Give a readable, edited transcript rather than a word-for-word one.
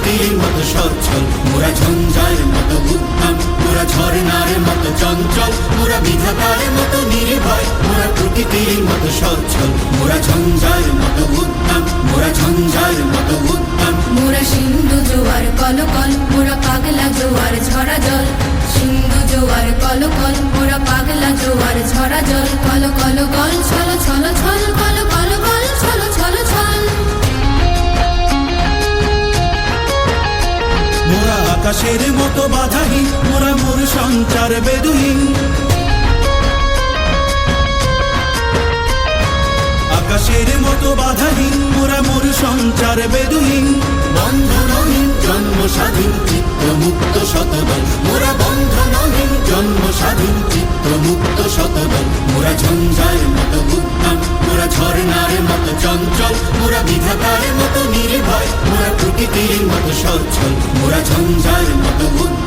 প্রকৃতির মতো সচ্ছল, মোরা ঝঞ্ঝার মতো উদ্যম, মোরা ঝর্ণার মতো চঞ্চল, মোরা বিধাতার মতো নির্ভয়, মোরা প্রকৃতির মতো সচ্ছল, মোরা ঝঞ্ঝার মতো উদ্যম, মোরা ঝঞ্ঝার মতো উদ্যম। মোরা সিন্ধু জোয়ার কলকল, মোরা পাগলা জোয়ার ঝরা জল, সিন্ধু জোয়ার কলকল, মোরা পাগলা জোয়ার ঝরা জল, কল কল গল ছল ছল ছল, কল কল গল ছল ছল ছল। মোরা আকাশের মতো বাধাহীন, মোরা মোর সঞ্চার বেদুহীন, আকাশের মতো বাধাহীন, মোরা মোর সঞ্চার বেদুহীন। বন্ধনহীন জন্ম স্বাধীন চিত্ত মুক্ত শতদল, মোরা বন্ধনহীন জন্ম স্বাধীন চিত্ত মুক্ত শতদল। মোরা ঝঞ্ঝার মতো উদ্যম, মোরা ঝর্ণার মতো চঞ্চল, মোরা বিধাতার মতো নির্ভয়, মোরা প্রকৃতির মতো সচ্ছল, মোরা ঝঞ্ঝার মতো উদ্যম।